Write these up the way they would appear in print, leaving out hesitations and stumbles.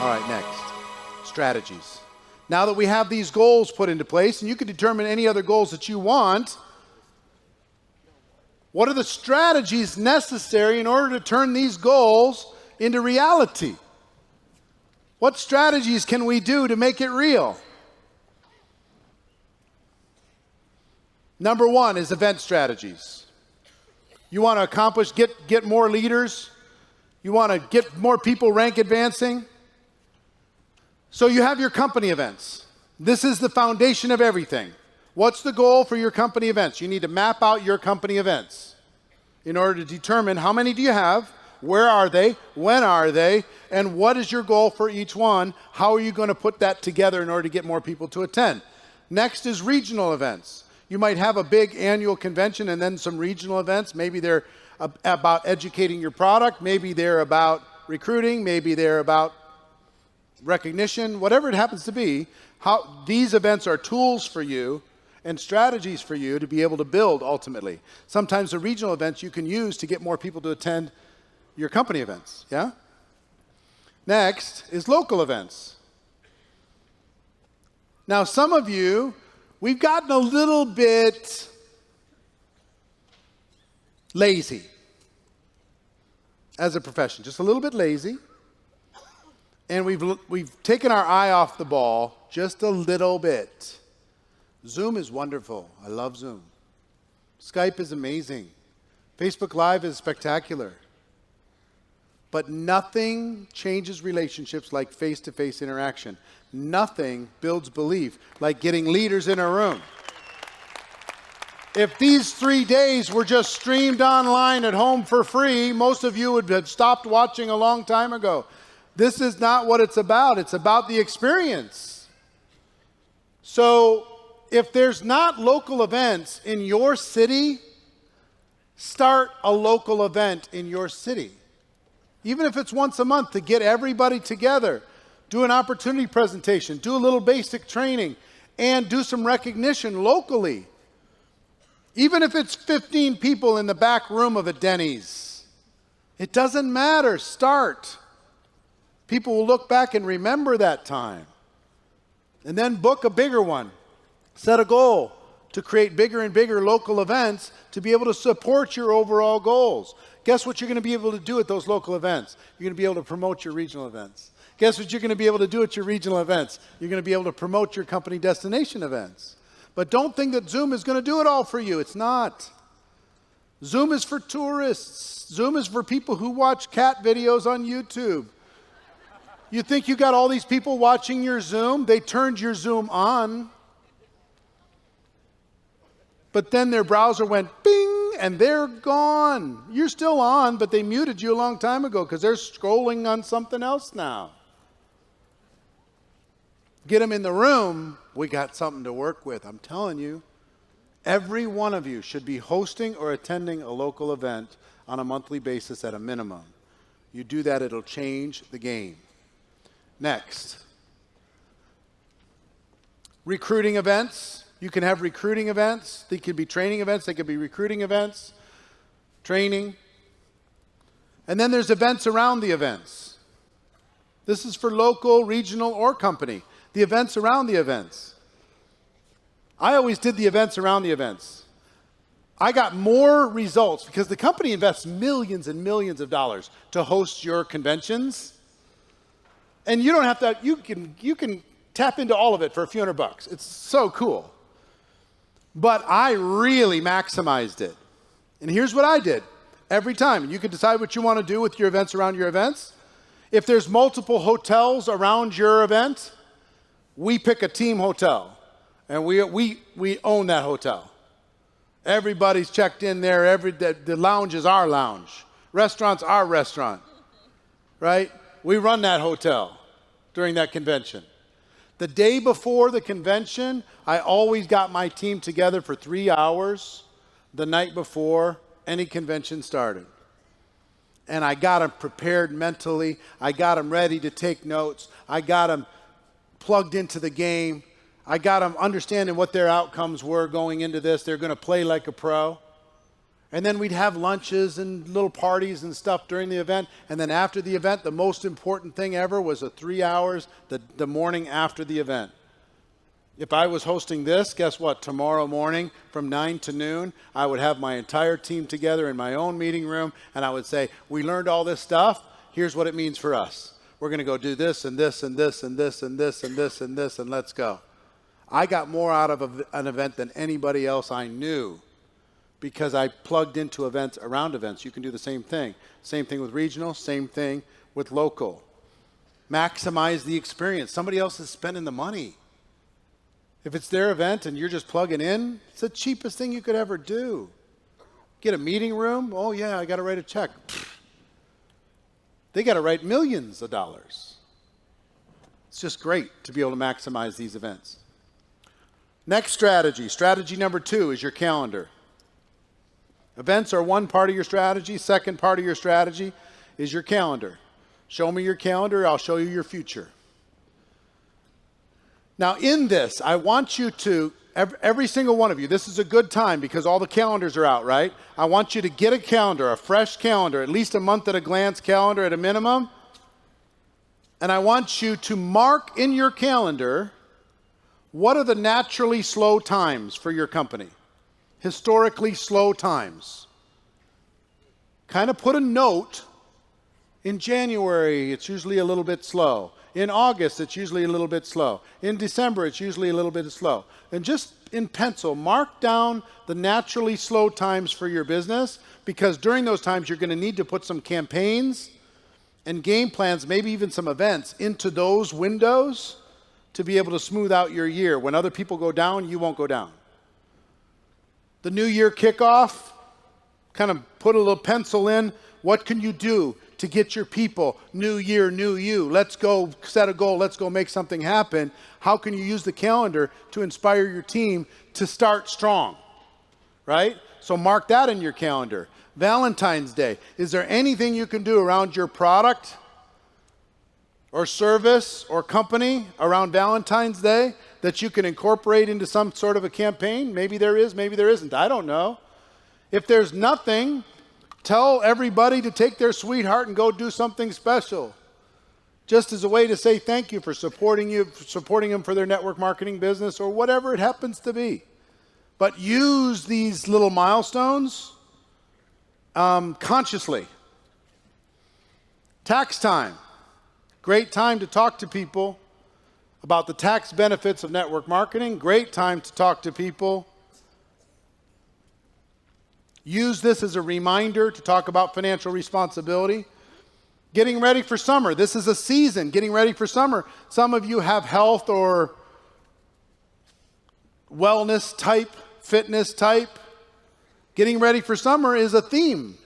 All right, next, strategies. Now that we have these goals put into place, and you can determine any other goals that you want, what are the strategies necessary in order to turn these goals into reality? What strategies can we do to make it real? Number one is event strategies. You want to accomplish, get more leaders. You want to get more people rank advancing. So you have your company events. This is the foundation of everything. What's the goal for your company events? You need to map out your company events in order to determine how many do you have, where are they, when are they, and what is your goal for each one? How are you going to put that together in order to get more people to attend? Next is regional events. You might have a big annual convention and then some regional events. Maybe they're about educating your product. Maybe they're about recruiting. Maybe they're about recognition. Whatever it happens to be, how these events are tools for you and strategies for you to be able to build ultimately. Sometimes the regional events you can use to get more people to attend your company events, yeah? Next is local events. Now, some of you, we've gotten a little bit lazy as a profession, just a little bit lazy. And we've taken our eye off the ball just a little bit. Zoom is wonderful. I love Zoom. Skype is amazing. Facebook Live is spectacular. But nothing changes relationships like face-to-face interaction. Nothing builds belief like getting leaders in a room. If these 3 days were just streamed online at home for free, most of you would have stopped watching a long time ago. This is not what it's about. It's about the experience. So if there's not local events in your city, start a local event in your city. Even if it's once a month, to get everybody together, do an opportunity presentation, do a little basic training, and do some recognition locally. Even if it's 15 people in the back room of a Denny's, it doesn't matter. Start. People will look back and remember that time. And then book a bigger one. Set a goal to create bigger and bigger local events to be able to support your overall goals. Guess what you're going to be able to do at those local events? You're going to be able to promote your regional events. Guess what you're going to be able to do at your regional events? You're going to be able to promote your company destination events. But don't think that Zoom is going to do it all for you. It's not. Zoom is for tourists. Zoom is for people who watch cat videos on YouTube. You think you got all these people watching your Zoom? They turned your Zoom on. But then their browser went bing, and they're gone. You're still on, but they muted you a long time ago because they're scrolling on something else now. Get them in the room, we got something to work with. I'm telling you, every one of you should be hosting or attending a local event on a monthly basis at a minimum. You do that, it'll change the game. Next, recruiting events. You can have recruiting events. They could be training events. They could be recruiting events, training. And then there's events around the events. This is for local, regional, or company. The events around the events. I always did the events around the events. I got more results because the company invests millions and millions of dollars to host your conventions. And you don't have to, you can tap into all of it for a few $100. It's so cool. But I really maximized it. And here's what I did. Every time, you can decide what you want to do with your events around your events. If there's multiple hotels around your event, we pick a team hotel. And we own that hotel. Everybody's checked in there. The lounge is our lounge. Restaurant's our restaurant. Right? We run that hotel during that convention. The day before the convention, I always got my team together for 3 hours the night before any convention started. And I got them prepared mentally. I got them ready to take notes. I got them plugged into the game. I got them understanding what their outcomes were going into this. They're going to play like a pro. And then we'd have lunches and little parties and stuff during the event. And then after the event, the most important thing ever was the 3 hours the morning after the event. If I was hosting this, guess what? Tomorrow morning from 9 to noon, I would have my entire team together in my own meeting room, and I would say, we learned all this stuff. Here's what it means for us. We're going to go do this and this and this and this and this and this and this, and let's go. I got more out of an event than anybody else I knew, because I plugged into events around events. You can do the same thing. Same thing with regional, same thing with local. Maximize the experience. Somebody else is spending the money. If it's their event and you're just plugging in, it's the cheapest thing you could ever do. Get a meeting room? Oh yeah, I got to write a check. They got to write millions of dollars. It's just great to be able to maximize these events. Next strategy. Strategy number 2 is your calendar. Events are one part of your strategy. Second part of your strategy is your calendar. Show me your calendar, I'll show you your future. Now in this, I want you to, every single one of you, this is a good time because all the calendars are out, right? I want you to get a calendar, a fresh calendar, at least a month at a glance calendar at a minimum. And I want you to mark in your calendar, what are the naturally slow times for your company? Historically slow times. Kind of put a note. In January, it's usually a little bit slow. In August, it's usually a little bit slow. In December, it's usually a little bit slow. And just in pencil, mark down the naturally slow times for your business, because during those times, you're going to need to put some campaigns and game plans, maybe even some events into those windows to be able to smooth out your year. When other people go down, you won't go down. The New Year kickoff, kind of put a little pencil in. What can you do to get your people? New year, new you. Let's go set a goal. Let's go make something happen. How can you use the calendar to inspire your team to start strong? Right? So mark that in your calendar. Valentine's Day. Is there anything you can do around your product or service or company around Valentine's Day that you can incorporate into some sort of a campaign? Maybe there is, maybe there isn't. I don't know. If there's nothing, tell everybody to take their sweetheart and go do something special, just as a way to say thank you for supporting them for their network marketing business or whatever it happens to be. But use these little milestones consciously. Tax time. Great time to talk to people about the tax benefits of network marketing. Great time to talk to people. Use this as a reminder to talk about financial responsibility. Getting ready for summer. This is a season, getting ready for summer. Some of you have health or wellness type, fitness type. Getting ready for summer is a theme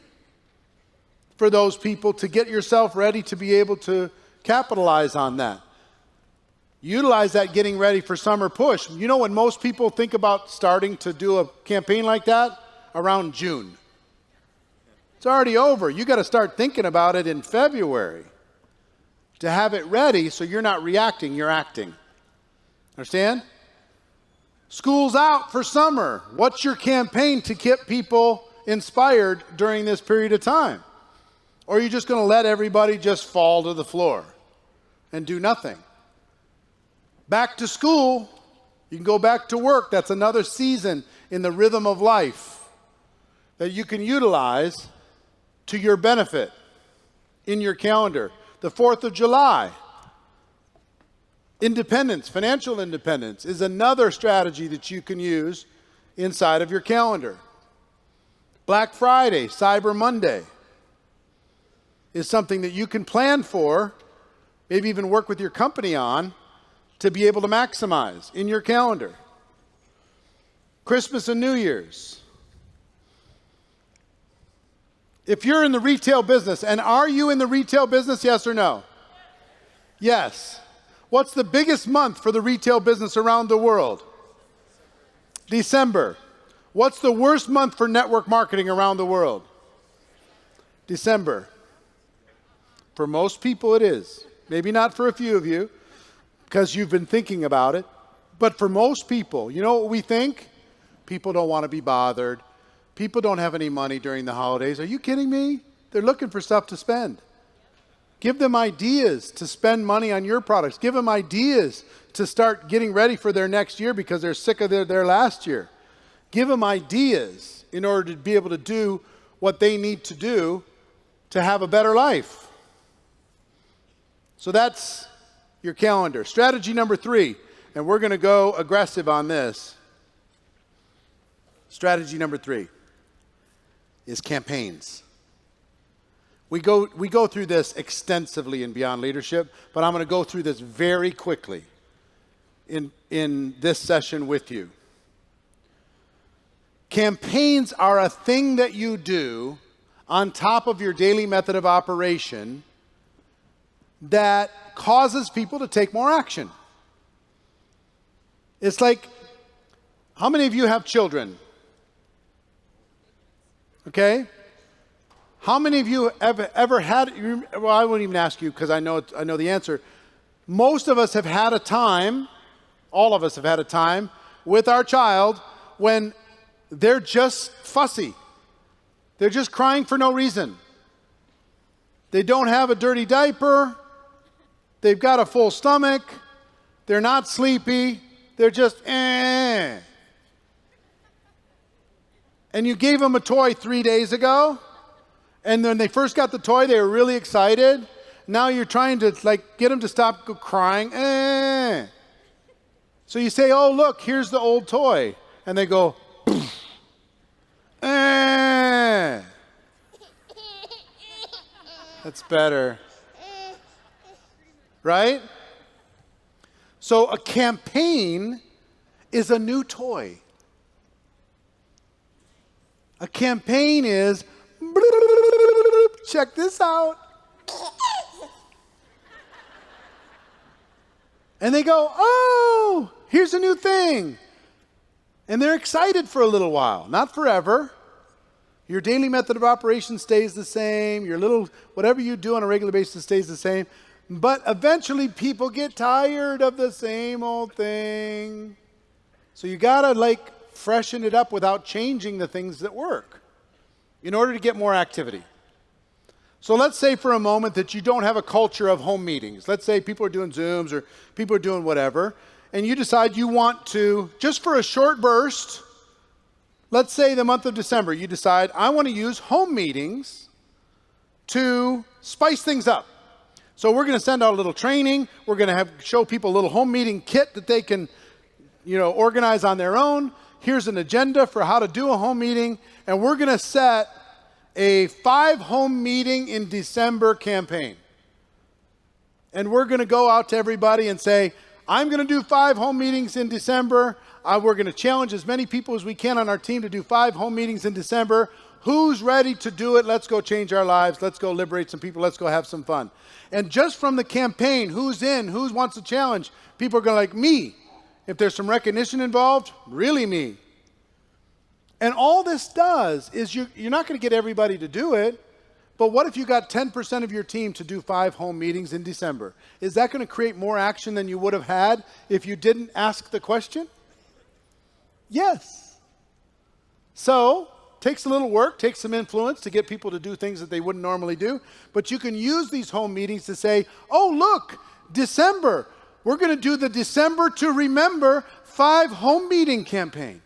for those people to get yourself ready to be able to capitalize on that. Utilize that getting ready for summer push. You know when most people think about starting to do a campaign like that? Around June. It's already over. You got to start thinking about it in February to have it ready so you're not reacting, you're acting. Understand? School's out for summer. What's your campaign to keep people inspired during this period of time? Or are you just going to let everybody just fall to the floor and do nothing? Back to school, you can go back to work. That's another season in the rhythm of life that you can utilize to your benefit in your calendar. The 4th of July, independence, financial independence is another strategy that you can use inside of your calendar. Black Friday, Cyber Monday is something that you can plan for, maybe even work with your company on to be able to maximize in your calendar. Christmas and New Year's. If you're in the retail business, and are you in the retail business, yes or no? Yes. What's the biggest month for the retail business around the world? December. What's the worst month for network marketing around the world? December. For most people it is. Maybe not for a few of you, because you've been thinking about it. But for most people, you know what we think? People don't want to be bothered. People don't have any money during the holidays. Are you kidding me? They're looking for stuff to spend. Give them ideas to spend money on your products. Give them ideas to start getting ready for their next year because they're sick of their last year. Give them ideas in order to be able to do what they need to do to have a better life. So that's your calendar. Strategy number 3, and we're going to go aggressive on this. Strategy number 3 is campaigns. We go through this extensively in Beyond Leadership, but I'm going to go through this very quickly in this session with you. Campaigns are a thing that you do on top of your daily method of operation that causes people to take more action. It's like, how many of you have children? Okay? How many of you have ever had, well, I won't even ask you because I know the answer. Most of us have had a time, all of us have had a time with our child when they're just fussy. They're just crying for no reason. They don't have a dirty diaper. They've got a full stomach. They're not sleepy. They're just, And you gave them a toy 3 days ago. And when they first got the toy, they were really excited. Now you're trying to get them to stop crying. So you say, oh, look, here's the old toy. And they go, That's better. Right? So a campaign is a new toy. A campaign is, check this out. And they go, oh, here's a new thing. And they're excited for a little while, not forever. Your daily method of operation stays the same. Your little, whatever you do on a regular basis stays the same. But eventually people get tired of the same old thing. So you gotta freshen it up without changing the things that work in order to get more activity. So let's say for a moment that you don't have a culture of home meetings. Let's say people are doing Zooms or people are doing whatever, and you decide you want to, just for a short burst, let's say the month of December, you decide, I want to use home meetings to spice things up. So we're going to send out a little training. We're going to show people a little home meeting kit that they can, organize on their own. Here's an agenda for how to do a home meeting, and we're going to set a 5 home meeting in December campaign. And we're going to go out to everybody and say, I'm going to do 5 home meetings in December. We're going to challenge as many people as we can on our team to do 5 home meetings in December. Who's ready to do it? Let's go change our lives. Let's go liberate some people. Let's go have some fun. And just from the campaign, who's in? Who wants a challenge? People are going to me. If there's some recognition involved, really me. And all this does is you're not going to get everybody to do it, but what if you got 10% of your team to do 5 home meetings in December? Is that going to create more action than you would have had if you didn't ask the question? Yes. So, takes a little work, takes some influence to get people to do things that they wouldn't normally do, but you can use these home meetings to say, oh, look, December, we're going to do the December to Remember 5 home meeting campaign.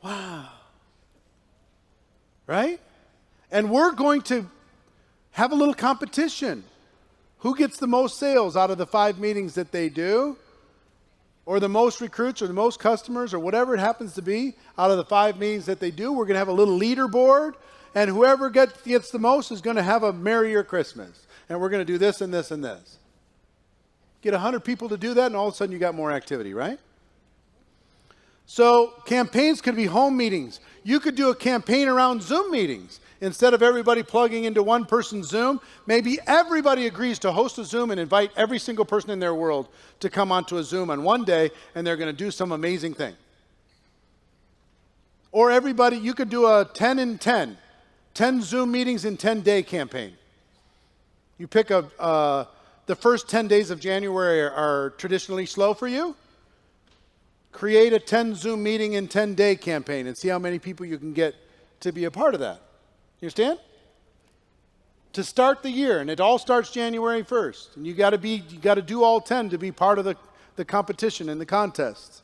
Wow. Right? And we're going to have a little competition. Who gets the most sales out of the 5 meetings that they do? Or the most recruits or the most customers or whatever it happens to be out of the 5 meetings that they do. We're going to have a little leaderboard, and whoever gets the most is going to have a merrier Christmas. And we're going to do this and this and this. Get 100 people to do that, and all of a sudden you got more activity, right? So campaigns could be home meetings. You could do a campaign around Zoom meetings. Instead of everybody plugging into one person's Zoom, maybe everybody agrees to host a Zoom and invite every single person in their world to come onto a Zoom on one day, and they're going to do some amazing thing. Or everybody, you could do a 10 and 10 Zoom meetings in 10-day campaign. You pick the first 10 days of January are traditionally slow for you. create a 10 Zoom meeting in 10-day campaign and see how many people you can get to be a part of that. You understand? To start the year, and it all starts January 1st. And you got to do all 10 to be part of the competition and the contest.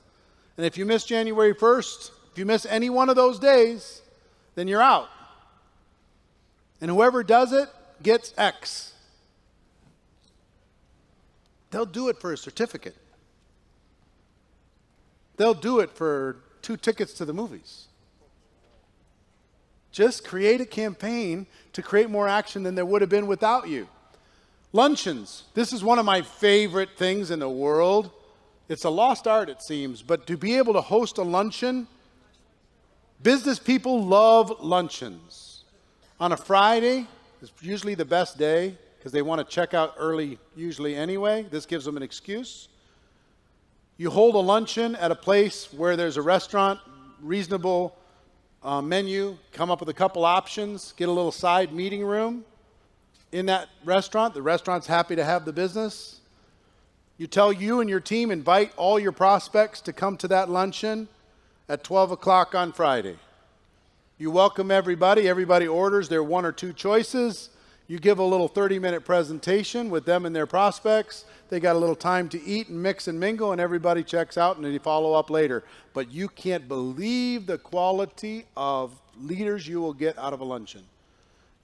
And if you miss January 1st, if you miss any one of those days, then you're out. And whoever does it gets X. They'll do it for a certificate. They'll do it for 2 tickets to the movies. Just create a campaign to create more action than there would have been without you. Luncheons. This is one of my favorite things in the world. It's a lost art, it seems, but to be able to host a luncheon, business people love luncheons. On a Friday is usually the best day because they want to check out early usually anyway. This gives them an excuse. You hold a luncheon at a place where there's a restaurant, reasonable menu, come up with a couple options, get a little side meeting room in that restaurant. The restaurant's happy to have the business. You tell you and your team, invite all your prospects to come to that luncheon at 12 o'clock on Friday. You welcome everybody. Everybody orders their 1 or 2 choices. You give a little 30-minute presentation with them and their prospects. They got a little time to eat and mix and mingle, and everybody checks out, and they follow up later. But you can't believe the quality of leaders you will get out of a luncheon.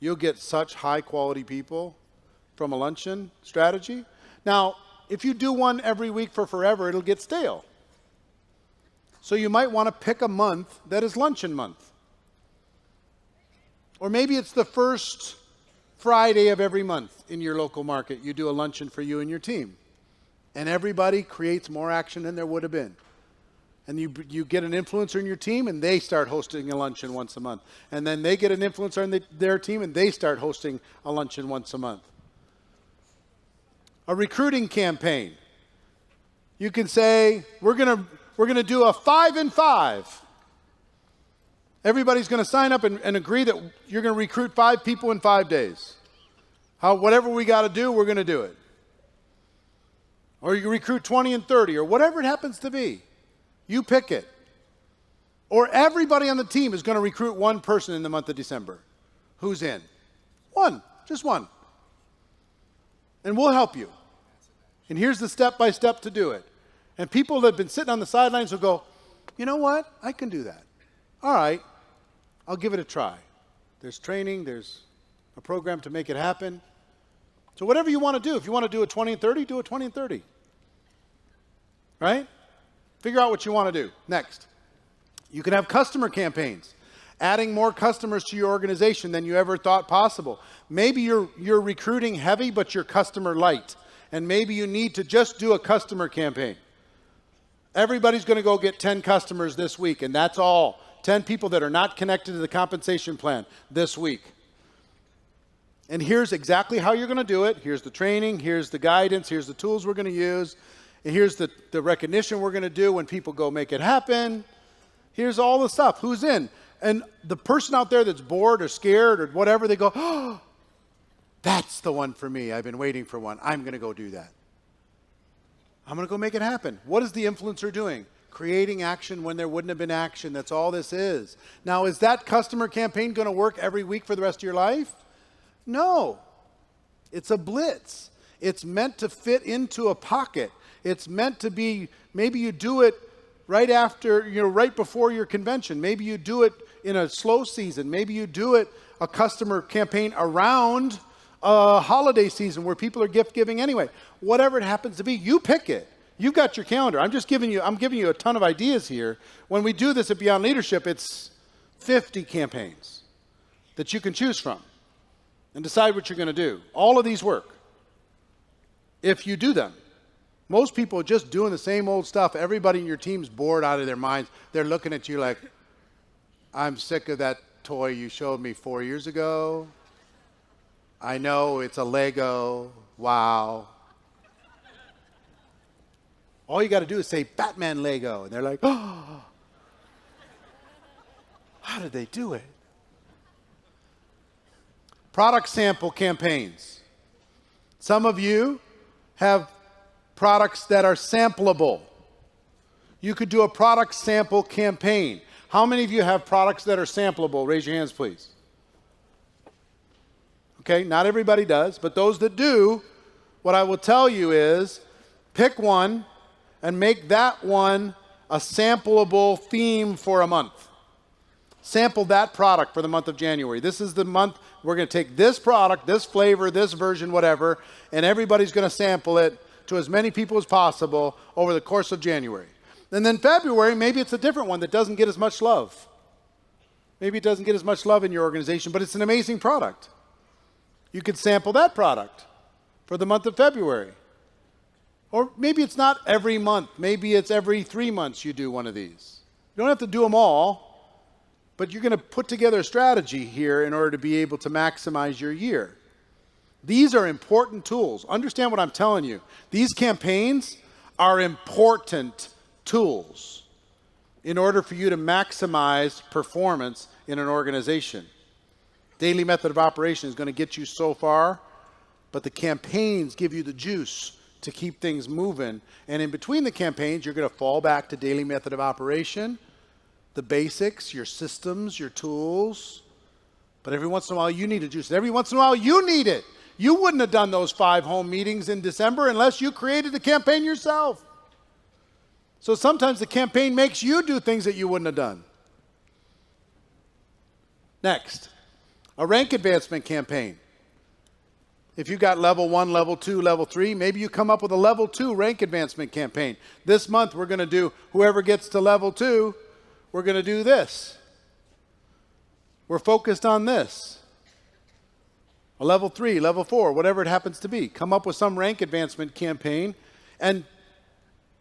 You'll get such high-quality people from a luncheon strategy. Now, if you do one every week for forever, it'll get stale. So you might want to pick a month that is luncheon month. Or maybe it's the first Friday of every month in your local market. You do a luncheon for you and your team. And everybody creates more action than there would have been. And you get an influencer in your team, and they start hosting a luncheon once a month. And then they get an influencer in their team, and they start hosting a luncheon once a month. A recruiting campaign. You can say, we're gonna do a 5 and 5. Everybody's going to sign up and agree that you're going to recruit 5 people in 5 days. Whatever we got to do, we're going to do it. Or you recruit 20 and 30, or whatever it happens to be. You pick it. Or everybody on the team is going to recruit 1 person in the month of December. Who's in? 1, just 1. And we'll help you. And here's the step-by-step to do it. And people that have been sitting on the sidelines will go, you know what? I can do that. All right, I'll give it a try. There's training, there's a program to make it happen. So whatever you want to do, if you want to do a 20 and 30, do a 20 and 30. Right? Figure out what you want to do. Next, you can have customer campaigns, adding more customers to your organization than you ever thought possible. Maybe you're recruiting heavy, but you're customer light. And maybe you need to just do a customer campaign. Everybody's going to go get 10 customers this week, and that's all. 10 people that are not connected to the compensation plan this week. And here's exactly how you're going to do it. Here's the training. Here's the guidance. Here's the tools we're going to use. And here's the recognition we're going to do when people go make it happen. Here's all the stuff. Who's in? And the person out there that's bored or scared or whatever, they go, oh, that's the one for me. I've been waiting for one. I'm going to go do that. I'm going to go make it happen. What is the influencer doing? Creating action when there wouldn't have been action. That's all this is. Now, is that customer campaign going to work every week for the rest of your life? No. It's a blitz. It's meant to fit into a pocket. It's meant to be, maybe you do it right after, right before your convention. Maybe you do it in a slow season. Maybe you do it, a customer campaign around a holiday season where people are gift giving anyway. Whatever it happens to be, you pick it. You've got your calendar. I'm giving you a ton of ideas here. When we do this at Beyond Leadership, it's 50 campaigns that you can choose from and decide what you're going to do. All of these work if you do them. Most people are just doing the same old stuff. Everybody in your team's bored out of their minds. They're looking at you like, I'm sick of that toy you showed me 4 years ago. I know it's a Lego. Wow. All you got to do is say Batman Lego. And they're like, oh, how did they do it? Product sample campaigns. Some of you have products that are sampleable. You could do a product sample campaign. How many of you have products that are sampleable? Raise your hands, please. Okay, not everybody does, but those that do, what I will tell you is pick one and make that one a sampleable theme for a month. Sample that product for the month of January. This is the month we're going to take this product, this flavor, this version, whatever, and everybody's going to sample it to as many people as possible over the course of January. And then February, maybe it's a different one that doesn't get as much love. Maybe it doesn't get as much love in your organization, but it's an amazing product. You could sample that product for the month of February. Or maybe it's not every month. Maybe it's every 3 months you do one of these. You don't have to do them all, but you're going to put together a strategy here in order to be able to maximize your year. These are important tools. Understand what I'm telling you. These campaigns are important tools in order for you to maximize performance in an organization. Daily method of operation is going to get you so far, but the campaigns give you the juice to keep things moving. And in between the campaigns, you're going to fall back to daily method of operation, the basics, your systems, your tools. But every once in a while, you need a juice. Every once in a while, you need it. You wouldn't have done those 5 home meetings in December unless you created the campaign yourself. So sometimes the campaign makes you do things that you wouldn't have done. Next, a rank advancement campaign. If you've got level 1, level 2, level 3, maybe you come up with a level 2 rank advancement campaign. This month we're going to do, whoever gets to level 2, we're going to do this. We're focused on this. A level 3, level 4, whatever it happens to be. Come up with some rank advancement campaign. And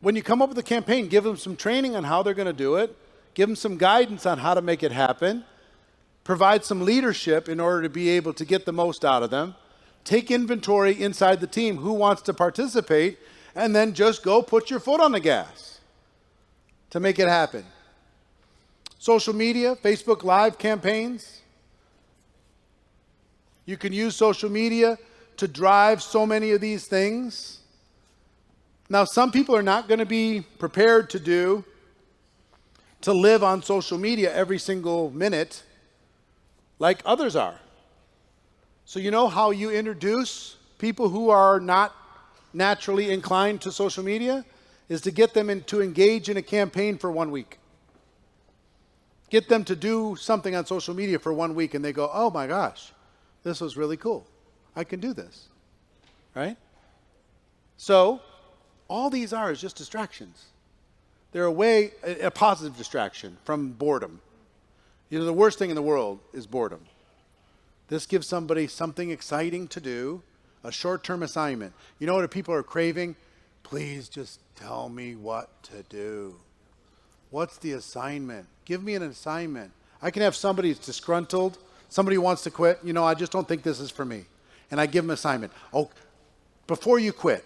when you come up with a campaign, give them some training on how they're going to do it. Give them some guidance on how to make it happen. Provide some leadership in order to be able to get the most out of them. Take inventory inside the team who wants to participate, and then just go put your foot on the gas to make it happen. Social media, Facebook Live campaigns. You can use social media to drive so many of these things. Now, some people are not going to be prepared to live on social media every single minute like others are. So you know how you introduce people who are not naturally inclined to social media? Is to get them to engage in a campaign for 1 week. Get them to do something on social media for 1 week and they go, oh my gosh, this was really cool. I can do this, right? So all these are is just distractions. They're a positive distraction from boredom. You know, the worst thing in the world is boredom. This gives somebody something exciting to do, a short-term assignment. You know what people are craving? Please just tell me what to do. What's the assignment? Give me an assignment. I can have somebody who's disgruntled, somebody who wants to quit. You know, I just don't think this is for me. And I give them an assignment. Oh, before you quit,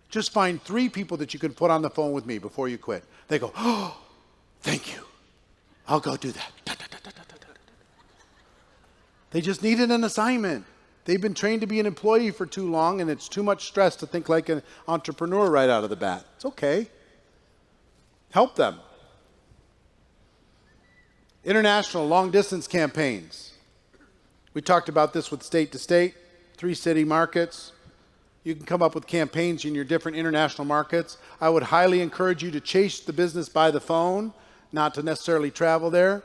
just find 3 people that you can put on the phone with me before you quit. They go, oh, thank you. I'll go do that. They just needed an assignment. They've been trained to be an employee for too long, and it's too much stress to think like an entrepreneur right out of the bat. It's okay. Help them. International long-distance campaigns. We talked about this with state to state, 3 city markets. You can come up with campaigns in your different international markets. I would highly encourage you to chase the business by the phone, not to necessarily travel there.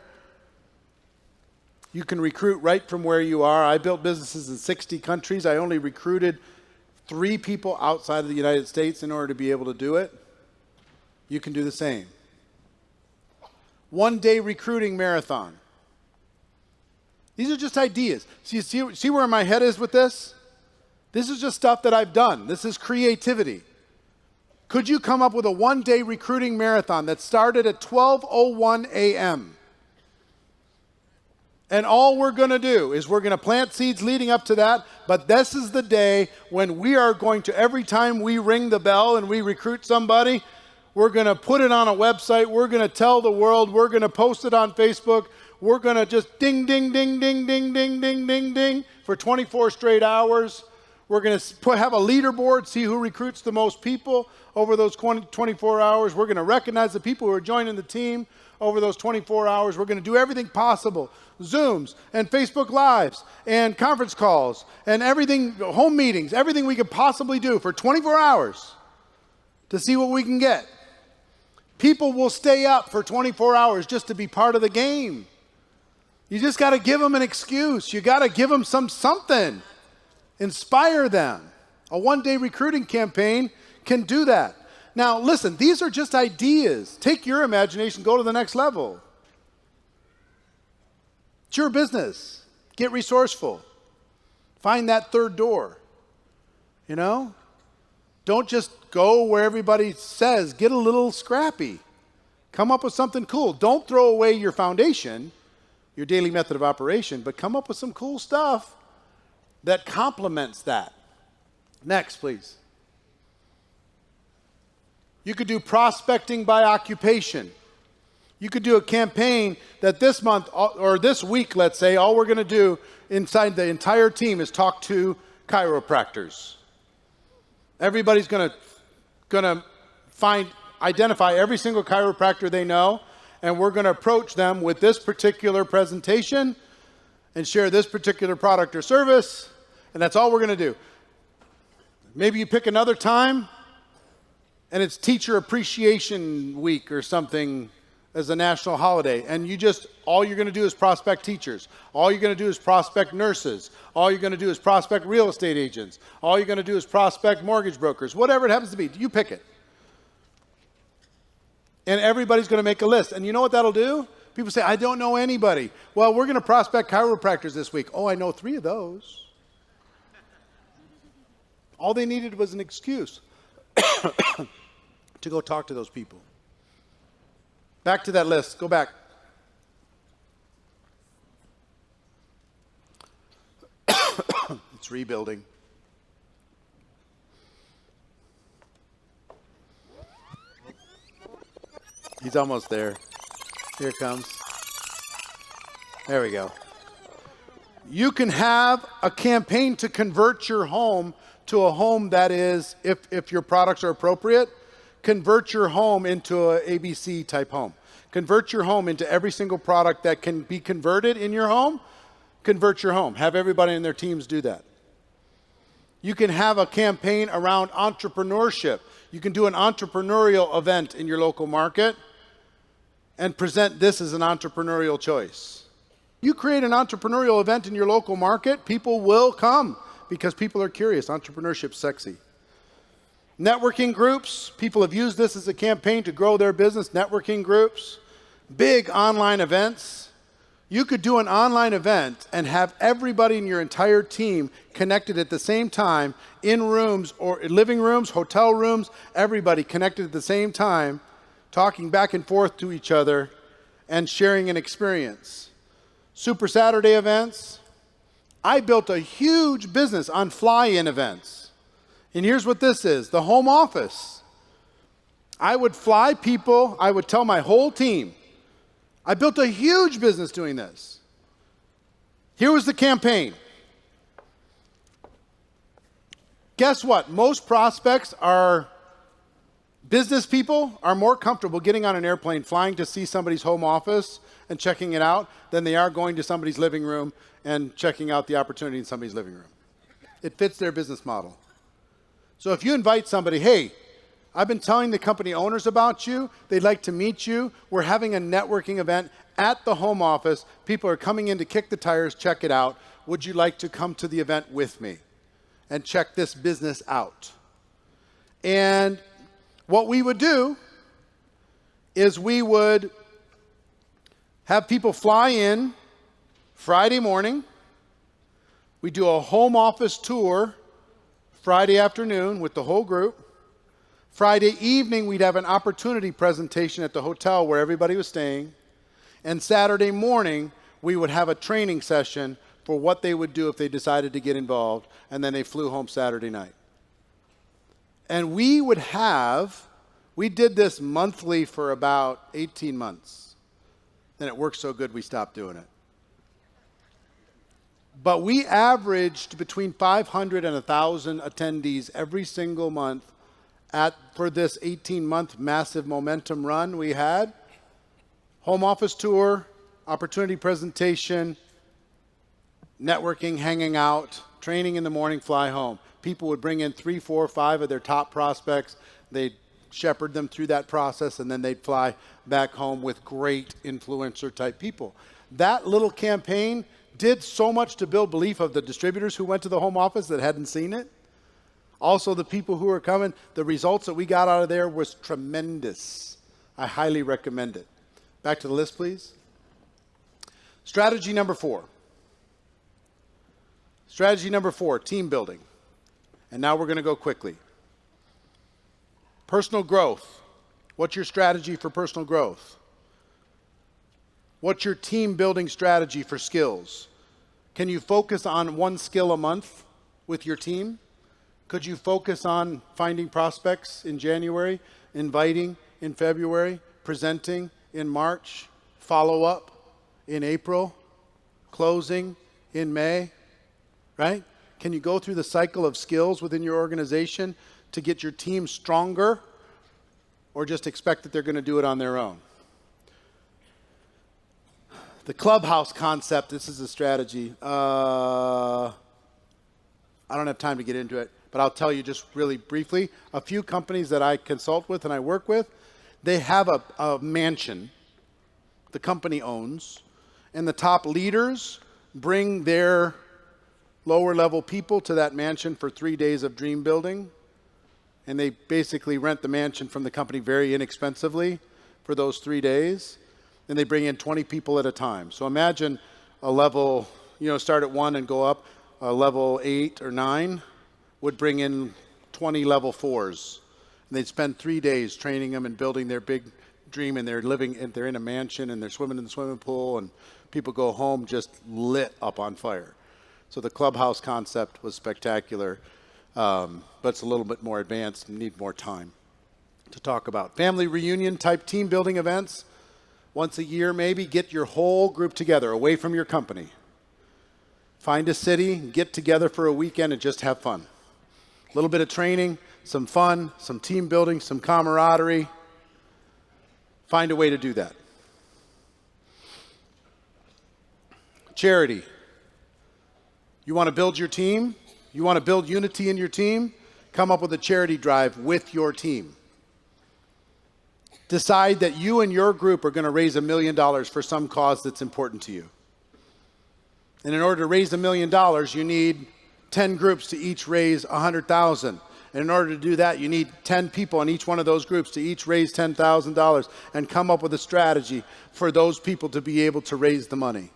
You can recruit right from where you are. I built businesses in 60 countries. I only recruited 3 people outside of the United States in order to be able to do it. You can do the same. 1-day recruiting marathon. These are just ideas. See where my head is with this? This is just stuff that I've done. This is creativity. Could you come up with a 1-day recruiting marathon that started at 12:01 a.m.? And all we're going to do is we're going to plant seeds leading up to that, but this is the day when we are going to, every time we ring the bell and we recruit somebody, we're going to put it on a website, we're going to tell the world, we're going to post it on Facebook, we're going to just ding, ding, ding, ding, ding, ding, ding, ding, ding for 24 straight hours. We're going to have a leaderboard, see who recruits the most people over those 24 hours. We're going to recognize the people who are joining the team over those 24 hours. We're going to do everything possible. Zooms and Facebook Lives and conference calls and everything, home meetings, everything we could possibly do for 24 hours to see what we can get. People will stay up for 24 hours just to be part of the game. You just got to give them an excuse. You got to give them something. Inspire them. A one-day recruiting campaign can do that. Now, listen, these are just ideas. Take your imagination, go to the next level. It's your business. Get resourceful. Find that third door. You know? Don't just go where everybody says. Get a little scrappy. Come up with something cool. Don't throw away your foundation, your daily method of operation, but come up with some cool stuff that complements that. Next, please. You could do prospecting by occupation. You could do a campaign that this month or this week, let's say, all we're going to do inside the entire team is talk to chiropractors. Everybody's going to identify every single chiropractor they know, and we're going to approach them with this particular presentation and share this particular product or service, and that's all we're going to do. Maybe you pick another time, and it's Teacher Appreciation Week or something as a national holiday, and all you're going to do is prospect teachers. All you're going to do is prospect nurses. All you're going to do is prospect real estate agents. All you're going to do is prospect mortgage brokers. Whatever it happens to be, you pick it. And everybody's going to make a list. And you know what that'll do? People say, I don't know anybody. Well, we're going to prospect chiropractors this week. Oh, I know 3 of those. All they needed was an excuse to go talk to those people. Back to that list. Go back. It's rebuilding. He's almost there. Here it comes. There we go. You can have a campaign to convert your home to a home that is, if your products are appropriate, convert your home into an ABC type home. Convert your home into every single product that can be converted in your home. Convert your home. Have everybody in their teams do that. You can have a campaign around entrepreneurship. You can do an entrepreneurial event in your local market and present this as an entrepreneurial choice. You create an entrepreneurial event in your local market, people will come because people are curious. Entrepreneurship's sexy. Networking groups, people have used this as a campaign to grow their business. Networking groups, big online events. You could do an online event and have everybody in your entire team connected at the same time in rooms or living rooms, hotel rooms, everybody connected at the same time, talking back and forth to each other and sharing an experience. Super Saturday events. I built a huge business on fly-in events. And here's what this is, the home office. I would fly people, I would tell my whole team. I built a huge business doing this. Here was the campaign. Guess what? Most prospects business people are more comfortable getting on an airplane, flying to see somebody's home office and checking it out than they are going to somebody's living room and checking out the opportunity in somebody's living room. It fits their business model. So if you invite somebody, hey, I've been telling the company owners about you. They'd like to meet you. We're having a networking event at the home office. People are coming in to kick the tires, check it out. Would you like to come to the event with me and check this business out? And what we would do is we would have people fly in Friday morning. We do a home office tour Friday afternoon with the whole group. Friday evening, we'd have an opportunity presentation at the hotel where everybody was staying. And Saturday morning, we would have a training session for what they would do if they decided to get involved. And then they flew home Saturday night. And we did this monthly for about 18 months. Then it worked so good, we stopped doing it. But we averaged between 500 and 1,000 attendees every single month for this 18-month massive momentum run we had. Home office tour, opportunity presentation, networking, hanging out, training in the morning, fly home. People would bring in 3, 4, 5 of their top prospects. They'd shepherd them through that process, and then they'd fly back home with great influencer type people. That little campaign did so much to build belief of the distributors who went to the home office that hadn't seen it. Also, the people who were coming, the results that we got out of there was tremendous. I highly recommend it. Back to the list, please. Strategy number 4. Strategy number 4, team building. And now we're going to go quickly. Personal growth. What's your strategy for personal growth? What's your team building strategy for skills? Can you focus on one skill a month with your team? Could you focus on finding prospects in January, inviting in February, presenting in March, follow up in April, closing in May, right? Can you go through the cycle of skills within your organization to get your team stronger, or just expect that they're going to do it on their own? The clubhouse concept, this is a strategy. I don't have time to get into it, but I'll tell you just really briefly. A few companies that I consult with and I work with, they have a mansion the company owns, and the top leaders bring their lower level people to that mansion for 3 days of dream building. And they basically rent the mansion from the company very inexpensively for those 3 days. And they bring in 20 people at a time. So imagine a level, start at 1 and go up. A level 8 or 9 would bring in 20 level 4s. And they'd spend 3 days training them and building their big dream. And they're in a mansion and they're swimming in the swimming pool. And people go home just lit up on fire. So the clubhouse concept was spectacular. But it's a little bit more advanced and need more time to talk about. Family reunion type team building events. Once a year, maybe get your whole group together away from your company. Find a city, get together for a weekend and just have fun. A little bit of training, some fun, some team building, some camaraderie. Find a way to do that. Charity. You want to build your team? You want to build unity in your team? Come up with a charity drive with your team. Decide that you and your group are going to raise $1 million for some cause that's important to you. And in order to raise $1 million, you need 10 groups to each raise $100,000. And in order to do that, you need 10 people in each one of those groups to each raise $10,000 and come up with a strategy for those people to be able to raise the money.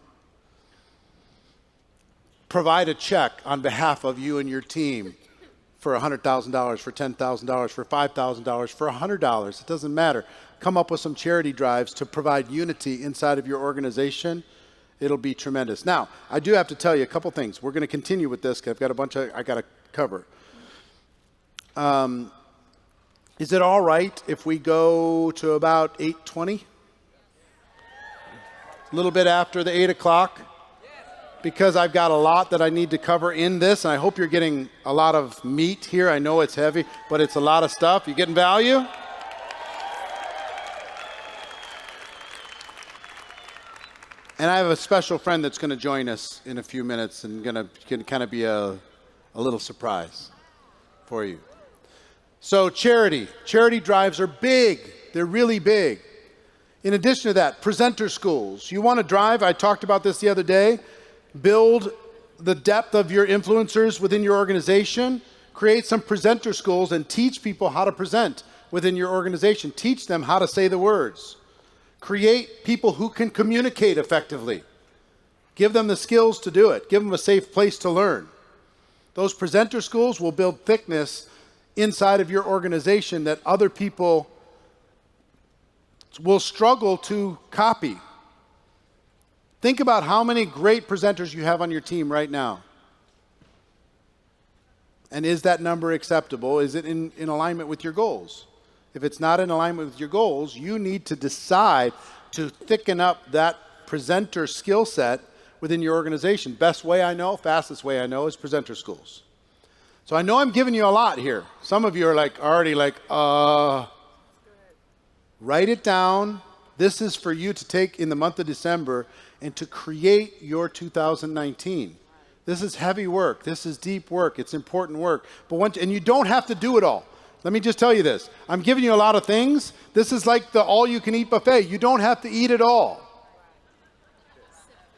Provide a check on behalf of you and your team for $100,000, for $10,000, for $5,000, for $100. It doesn't matter. Come up with some charity drives to provide unity inside of your organization. It'll be tremendous. Now, I do have to tell you a couple things. We're going to continue with this because I've got a bunch I got to cover. Is it all right if we go to about 8:20? A little bit after the 8 o'clock? Because I've got a lot that I need to cover in this, and I hope you're getting a lot of meat here. I know it's heavy, but it's a lot of stuff. You getting value? And I have a special friend that's going to join us in a few minutes and going to kind of be a little surprise for you. So charity drives are big. They're really big. In addition to that, presenter schools. You want to drive? I talked about this the other day. Build the depth of your influencers within your organization. Create some presenter schools and teach people how to present within your organization. Teach them how to say the words. Create people who can communicate effectively. Give them the skills to do it. Give them a safe place to learn. Those presenter schools will build thickness inside of your organization that other people will struggle to copy. Think about how many great presenters you have on your team right now. And is that number acceptable? Is it in alignment with your goals? If it's not in alignment with your goals, you need to decide to thicken up that presenter skill set within your organization. Best way I know, fastest way I know is presenter schools. So I know I'm giving you a lot here. Some of you are already like, write it down. This is for you to take in the month of December and to create your 2019. This is heavy work. This is deep work. It's important work. And you don't have to do it all. Let me just tell you this. I'm giving you a lot of things. This is like the all-you-can-eat buffet. You don't have to eat it all.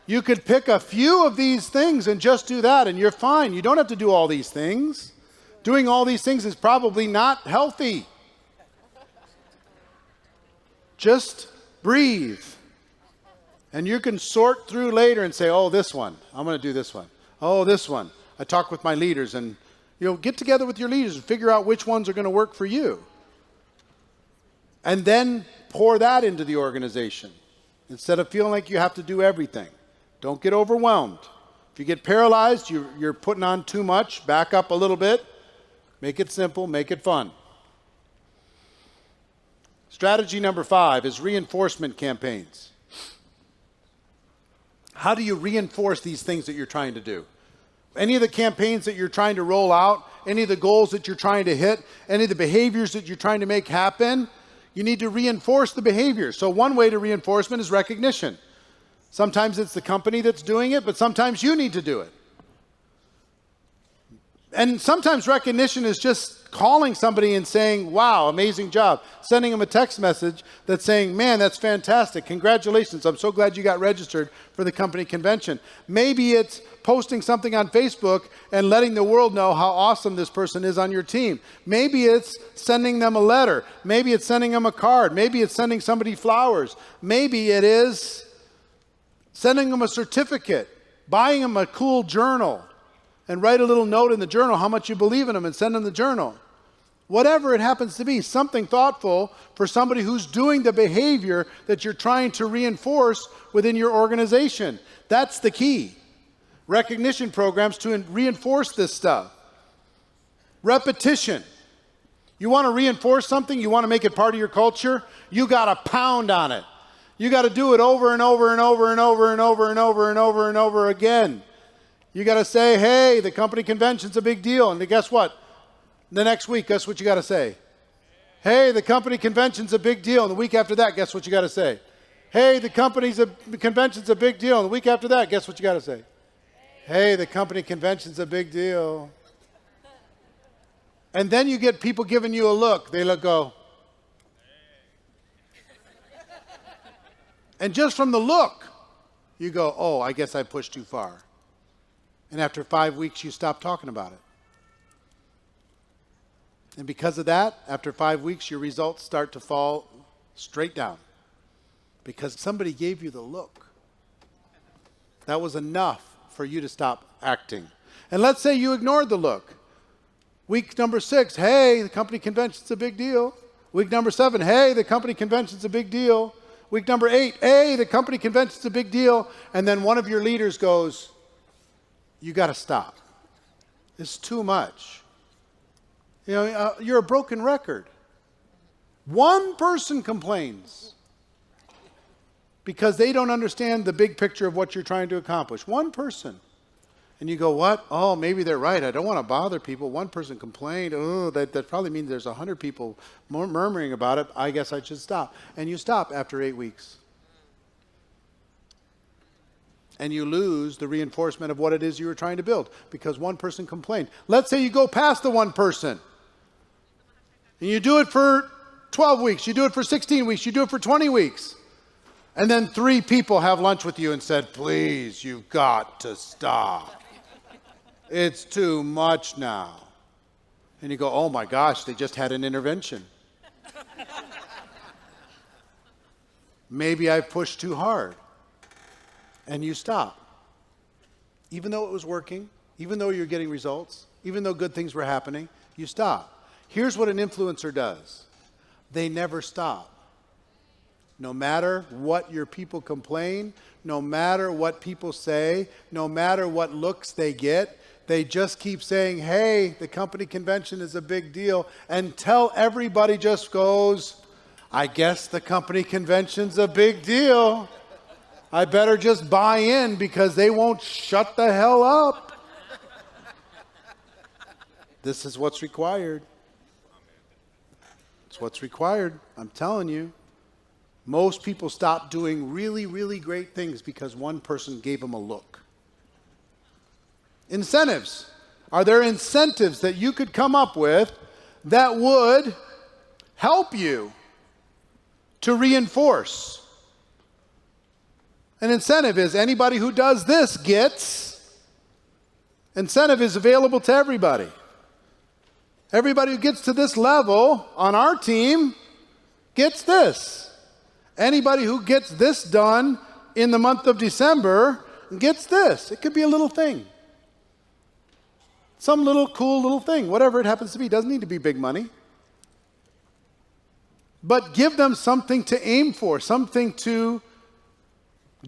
You could pick a few of these things and just do that, and you're fine. You don't have to do all these things. Doing all these things is probably not healthy. Just breathe. And you can sort through later and say, oh, this one. I'm going to do this one. Oh, this one. I talk with my leaders, and get together with your leaders and figure out which ones are going to work for you. And then pour that into the organization instead of feeling like you have to do everything. Don't get overwhelmed. If you get paralyzed, you're putting on too much. Back up a little bit. Make it simple. Make it fun. Strategy number 5 is reinforcement campaigns. How do you reinforce these things that you're trying to do? Any of the campaigns that you're trying to roll out, any of the goals that you're trying to hit, any of the behaviors that you're trying to make happen, you need to reinforce the behavior. So one way to reinforcement is recognition. Sometimes it's the company that's doing it, but sometimes you need to do it. And sometimes recognition is just calling somebody and saying, wow, amazing job. Sending them a text message that's saying, man, that's fantastic. Congratulations. I'm so glad you got registered for the company convention. Maybe it's posting something on Facebook and letting the world know how awesome this person is on your team. Maybe it's sending them a letter. Maybe it's sending them a card. Maybe it's sending somebody flowers. Maybe it is sending them a certificate, buying them a cool journal, and write a little note in the journal how much you believe in them and send them the journal. Whatever it happens to be, something thoughtful for somebody who's doing the behavior that you're trying to reinforce within your organization. That's the key. Recognition programs to reinforce this stuff. Repetition. You want to reinforce something, you want to make it part of your culture, you got to pound on it. You got to do it over and over and over and over and over and over and over and over again. You got to say, hey, the company convention's a big deal. And guess what? The next week, guess what you got to say? Hey, the company convention's a big deal. And the week after that, guess what you got to say? Hey, the convention's a big deal. And the week after that, guess what you got to say? Hey, the company convention's a big deal. And then you get people giving you a look. They go. And just from the look, you go, oh, I guess I pushed too far. And after 5 weeks, you stop talking about it. And because of that, after 5 weeks, your results start to fall straight down. Because somebody gave you the look. That was enough for you to stop acting. And let's say you ignored the look. Week number 6, hey, the company convention's a big deal. Week number 7, hey, the company convention's a big deal. Week number 8, hey, the company convention's a big deal. And then one of your leaders goes, you got to stop. It's too much. You're a broken record. One person complains because they don't understand the big picture of what you're trying to accomplish. One person. And you go, what? Oh, maybe they're right. I don't want to bother people. One person complained. Oh, that probably means there's 100 people murmuring about it. I guess I should stop. And you stop after 8 weeks. And you lose the reinforcement of what it is you were trying to build because one person complained. Let's say you go past the one person. And you do it for 12 weeks. You do it for 16 weeks. You do it for 20 weeks. And then 3 people have lunch with you and said, please, you've got to stop. It's too much now. And you go, oh my gosh, they just had an intervention. Maybe I pushed too hard. And you stop. Even though it was working, even though you're getting results, even though good things were happening, you stop. Here's what an influencer does. They never stop. No matter what your people complain, no matter what people say, no matter what looks they get, they just keep saying, hey, the company convention is a big deal, until everybody just goes, I guess the company convention's a big deal. I better just buy in because they won't shut the hell up. This is what's required. It's what's required. I'm telling you. Most people stop doing really, really great things because one person gave them a look. Incentives. Are there incentives that you could come up with that would help you to reinforce? An incentive is anybody who does this gets. Incentive is available to everybody. Everybody who gets to this level on our team gets this. Anybody who gets this done in the month of December gets this. It could be a little thing. Some little cool little thing, whatever it happens to be. It doesn't need to be big money. But give them something to aim for, something to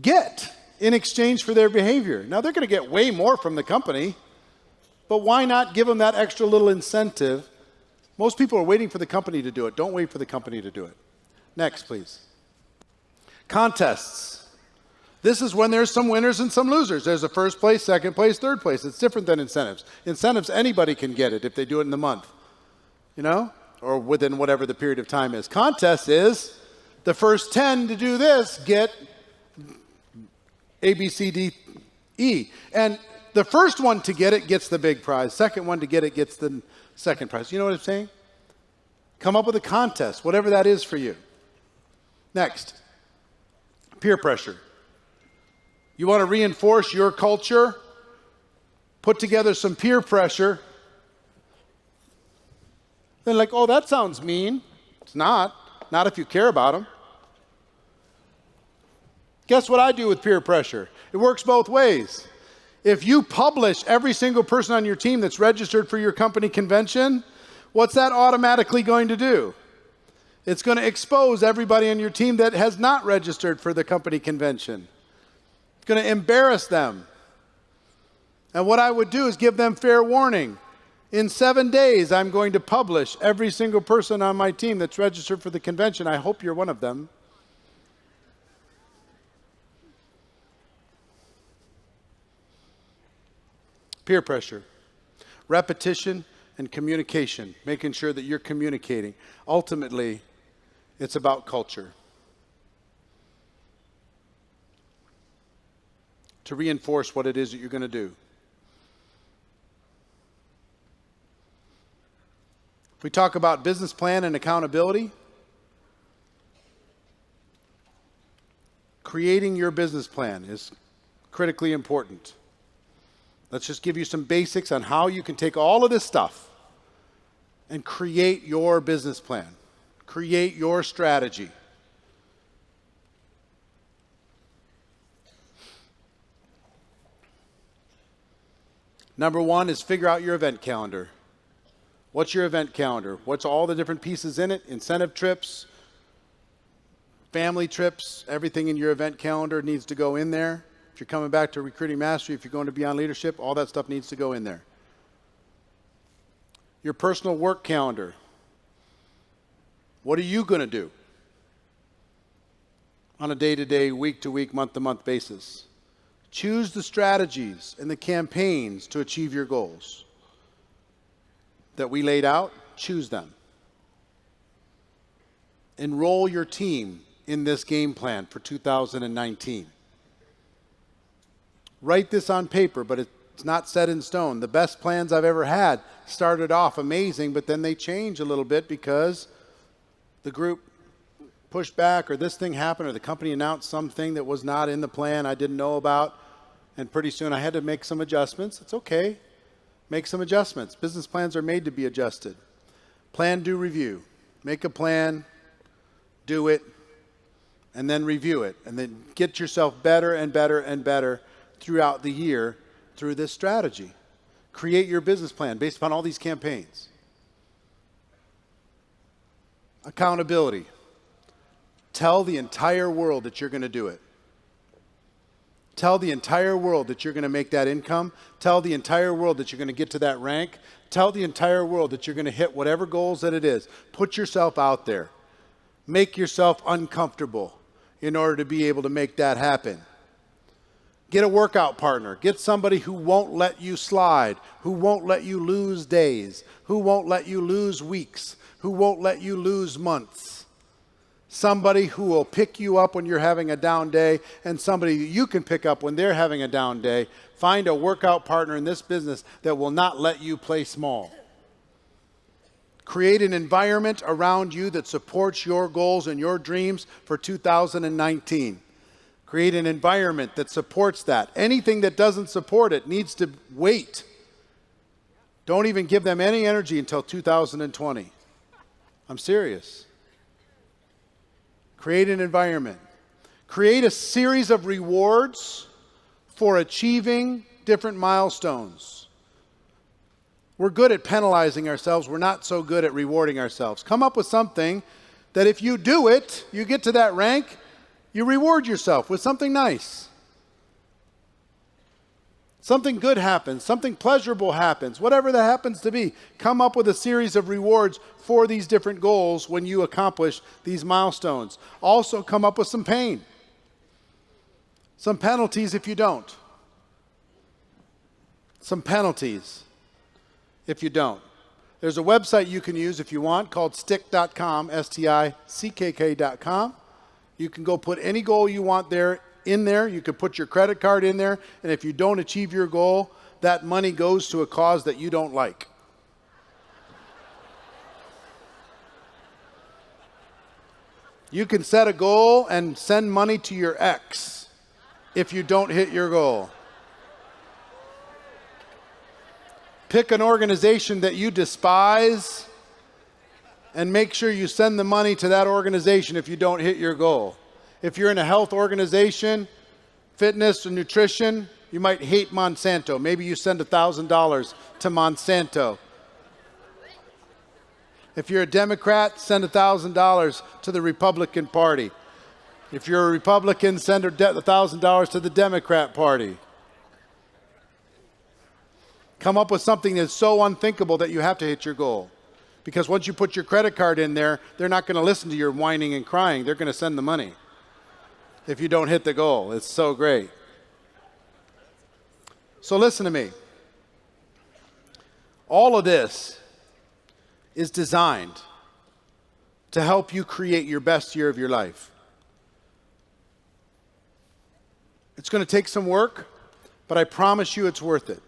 get in exchange for their behavior. Now, they're going to get way more from the company, but why not give them that extra little incentive? Most people are waiting for the company to do it. Don't wait for the company to do it. Next, please. Contests. This is when there's some winners and some losers. There's a first place, second place, third place. It's different than incentives. Incentives, anybody can get it if they do it in the month, or within whatever the period of time is. Contest is the first 10 to do this get A, B, C, D, E. And the first one to get it gets the big prize. Second one to get it gets the second prize. You know what I'm saying? Come up with a contest, whatever that is for you. Next, peer pressure. You want to reinforce your culture? Put together some peer pressure. They're like, oh, that sounds mean. It's not. Not if you care about them. Guess what I do with peer pressure? It works both ways. If you publish every single person on your team that's registered for your company convention, what's that automatically going to do? It's going to expose everybody on your team that has not registered for the company convention. It's going to embarrass them. And what I would do is give them fair warning. In 7 days, I'm going to publish every single person on my team that's registered for the convention. I hope you're one of them. Peer pressure, repetition, and communication, making sure that you're communicating. Ultimately, it's about culture. To reinforce what it is that you're going to do. If we talk about business plan and accountability, creating your business plan is critically important. Let's just give you some basics on how you can take all of this stuff and create your business plan. Create your strategy. Number one is figure out your event calendar. What's your event calendar? What's all the different pieces in it? Incentive trips, family trips, everything in your event calendar needs to go in there. If you're coming back to Recruiting Mastery, if you're going to Beyond Leadership, all that stuff needs to go in there. Your personal work calendar. What are you going to do on a day-to-day, week-to-week, month-to-month basis? Choose the strategies and the campaigns to achieve your goals that we laid out. Choose them. Enroll your team in this game plan for 2019. Write this on paper, but it's not set in stone. The best plans I've ever had started off amazing, but then they change a little bit because the group pushed back, or this thing happened, or the company announced something that was not in the plan I didn't know about, and pretty soon I had to make some adjustments. It's okay. Make some adjustments. Business plans are made to be adjusted. Plan, do, review. Make a plan, do it, and then review it. And then get yourself better and better and better throughout the year through this strategy. Create your business plan based upon all these campaigns. Accountability. Tell the entire world that you're going to do it. Tell the entire world that you're going to make that income. Tell the entire world that you're going to get to that rank. Tell the entire world that you're going to hit whatever goals that it is. Put yourself out there. Make yourself uncomfortable in order to be able to make that happen. Get a workout partner. Get somebody who won't let you slide, who won't let you lose days, who won't let you lose weeks, who won't let you lose months. Somebody who will pick you up when you're having a down day, and somebody you can pick up when they're having a down day. Find a workout partner in this business that will not let you play small. Create an environment around you that supports your goals and your dreams for 2019. Create an environment that supports that. Anything that doesn't support it needs to wait. Don't even give them any energy until 2020. I'm serious. Create an environment. Create a series of rewards for achieving different milestones. We're good at penalizing ourselves. We're not so good at rewarding ourselves. Come up with something that if you do it, you get to that rank, you reward yourself with something nice. Something good happens, something pleasurable happens, whatever that happens to be. Come up with a series of rewards for these different goals when you accomplish these milestones. Also come up with some pain. Some penalties if you don't. Some penalties if you don't. There's a website you can use if you want called stick.com, stickk.com. You can go put any goal you want there in there. You can put your credit card in there, and if you don't achieve your goal, that money goes to a cause that you don't like. You can set a goal and send money to your ex if you don't hit your goal. Pick an organization that you despise and make sure you send the money to that organization if you don't hit your goal. If you're in a health organization, fitness and nutrition, you might hate Monsanto. Maybe you send $1,000 to Monsanto. If you're a Democrat, send $1,000 to the Republican Party. If you're a Republican, send $1,000 to the Democrat Party. Come up with something that's so unthinkable that you have to hit your goal. Because once you put your credit card in there, they're not going to listen to your whining and crying. They're going to send the money if you don't hit the goal. It's so great. So listen to me. All of this is designed to help you create your best year of your life. It's going to take some work, but I promise you it's worth it.